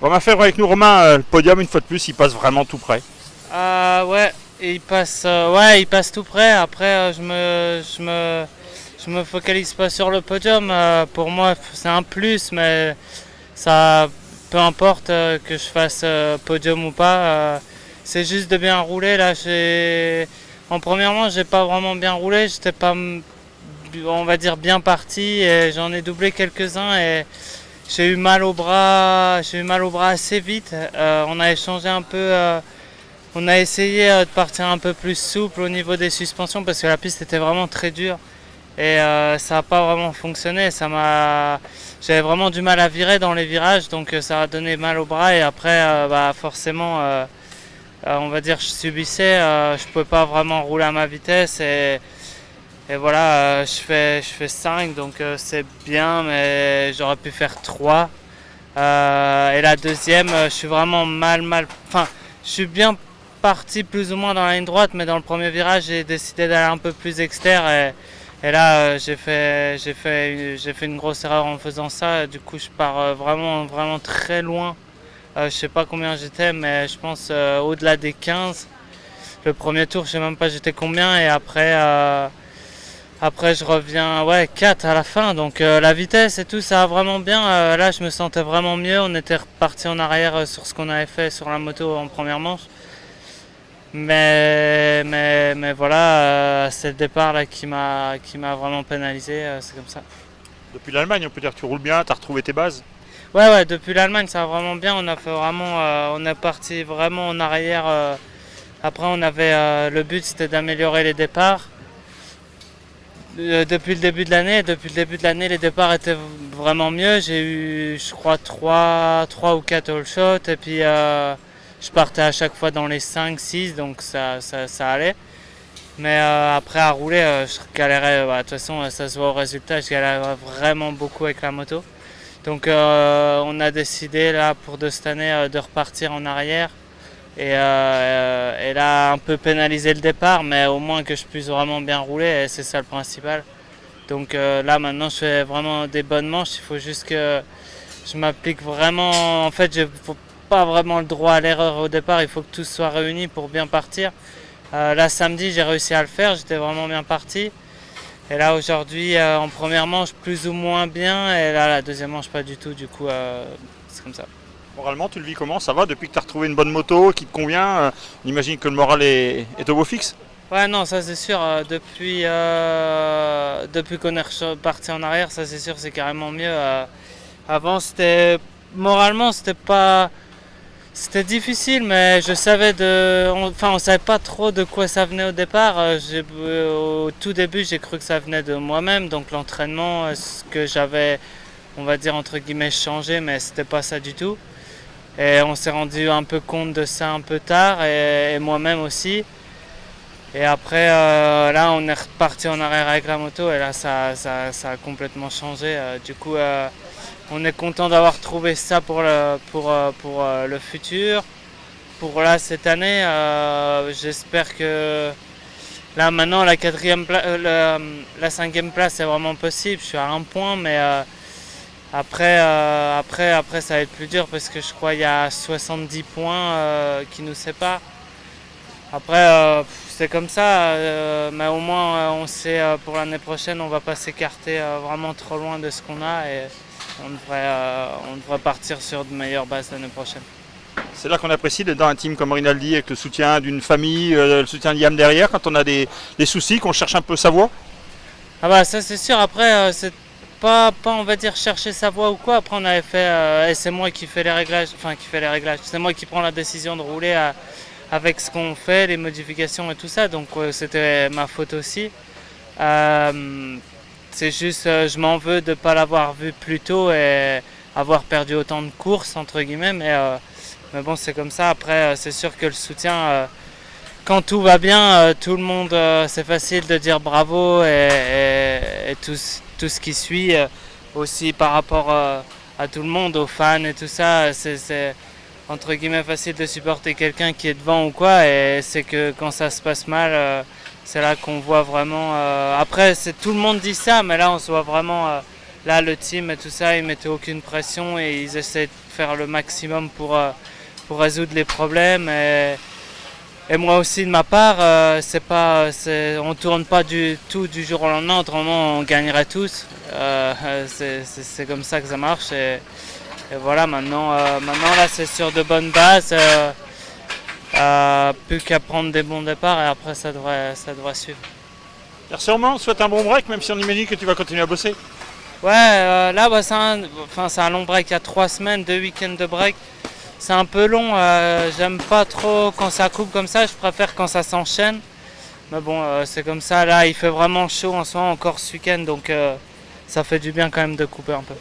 On va faire avec nous Romain, le podium une fois de plus, il passe vraiment tout près. Ouais, ouais, il passe tout près. Après, je me focalise pas sur le podium. Pour moi, c'est un plus, mais ça, peu importe que je fasse podium ou pas. C'est juste de bien rouler. Là, en premièrement, j'ai pas vraiment bien roulé. J'étais pas, on va dire, bien parti. Et j'en ai doublé quelques-uns et j'ai eu mal au bras. J'ai eu mal au bras assez vite. On a échangé un peu. On a essayé de partir un peu plus souple au niveau des suspensions parce que la piste était vraiment très dure et ça n'a pas vraiment fonctionné. J'avais vraiment du mal à virer dans les virages, donc ça a donné mal au bras et après forcément on va dire je subissais, je pouvais pas vraiment rouler à ma vitesse et voilà, je fais 5 donc c'est bien, mais j'aurais pu faire 3. Et la deuxième, je suis vraiment enfin je suis bien parti plus ou moins dans la ligne droite, mais dans le premier virage j'ai décidé d'aller un peu plus externe et là j'ai fait une grosse erreur en faisant ça. Du coup je pars vraiment très loin. Je sais pas combien j'étais, mais je pense au-delà des 15. Le premier tour je sais même pas j'étais combien et après je reviens 4 à la fin, donc la vitesse et tout ça va vraiment bien. Là je me sentais vraiment mieux, on était reparti en arrière sur ce qu'on avait fait sur la moto en première manche. Mais voilà, c'est le départ là qui m'a vraiment pénalisé, c'est comme ça. Depuis l'Allemagne, on peut dire que tu roules bien, tu as retrouvé tes bases. Ouais, depuis l'Allemagne ça va vraiment bien, on a fait vraiment, on est parti vraiment en arrière. Après on avait, le but c'était d'améliorer les départs. Depuis le début de l'année, les départs étaient vraiment mieux. J'ai eu, je crois, 3 ou 4 all shots et puis je partais à chaque fois dans les 5, 6, donc ça allait. Mais après à rouler, je galérais. De toute façon, ça se voit au résultat, je galérais vraiment beaucoup avec la moto. Donc on a décidé là pour de cette année de repartir en arrière. Et là, un peu pénaliser le départ, mais au moins que je puisse vraiment bien rouler, et c'est ça le principal. Donc là, maintenant, je fais vraiment des bonnes manches. Il faut juste que je m'applique vraiment. En fait, il ne faut pas vraiment le droit à l'erreur au départ. Il faut que tout soit réuni pour bien partir. Là, samedi, j'ai réussi à le faire. J'étais vraiment bien parti. Et là, aujourd'hui, en première manche, plus ou moins bien. Et là, la deuxième manche, pas du tout. Du coup, c'est comme ça. Moralement, tu le vis comment? Ça va depuis que tu as retrouvé une bonne moto qui te convient? On imagine que le moral est au beau fixe? Ouais, non, ça c'est sûr. Depuis qu'on est parti en arrière, ça c'est sûr, c'est carrément mieux. Avant, moralement, c'était difficile, mais je savais on savait pas trop de quoi ça venait au départ. Au tout début, j'ai cru que ça venait de moi-même, donc l'entraînement, ce que j'avais, on va dire entre guillemets, changé, mais c'était pas ça du tout. Et on s'est rendu un peu compte de ça un peu tard, et moi-même aussi. Et après, là, on est reparti en arrière avec la moto, et là, ça a complètement changé. Du coup, on est content d'avoir trouvé ça pour le futur. Pour là, cette année, j'espère que là, maintenant, la 5e place est vraiment possible. Je suis à 1 point, mais après, ça va être plus dur parce que je crois qu'il y a 70 points qui nous séparent. Après, c'est comme ça, mais au moins on sait pour l'année prochaine, on ne va pas s'écarter vraiment trop loin de ce qu'on a et on devrait partir sur de meilleures bases l'année prochaine. C'est là qu'on apprécie d'être dans un team comme Rinaldi avec le soutien d'une famille, le soutien de Liam derrière, quand on a des soucis, qu'on cherche un peu sa voie. Ah bah ça c'est sûr, après c'est pas on va dire chercher sa voie ou quoi. Après on avait fait, et c'est moi qui fais les réglages, c'est moi qui prends la décision de rouler avec ce qu'on fait, les modifications et tout ça, donc c'était ma faute aussi. C'est juste, je m'en veux de ne pas l'avoir vu plus tôt et avoir perdu autant de courses entre guillemets, mais bon c'est comme ça. Après c'est sûr que le soutien, quand tout va bien, tout le monde, c'est facile de dire bravo et tout ce qui suit, aussi par rapport à tout le monde, aux fans et tout ça, c'est entre guillemets facile de supporter quelqu'un qui est devant ou quoi, et c'est que quand ça se passe mal, c'est là qu'on voit vraiment. Après, tout le monde dit ça, mais là on se voit vraiment là le team et tout ça, ils mettaient aucune pression et ils essaient de faire le maximum pour résoudre les problèmes. Et moi aussi de ma part, on tourne pas du tout du jour au lendemain, autrement on gagnerait tous. C'est comme ça que ça marche. Et voilà, maintenant là c'est sur de bonnes bases. Plus qu'à prendre des bons départs et après ça devrait suivre. Merci Romain, on te souhaite un bon break, même si on imagine que tu vas continuer à bosser. Ouais, là c'est un long break, il y a 3 semaines, 2 week-ends de break. C'est un peu long, j'aime pas trop quand ça coupe comme ça, je préfère quand ça s'enchaîne. Mais bon, c'est comme ça, là il fait vraiment chaud en ce moment, encore ce week-end, donc ça fait du bien quand même de couper un peu.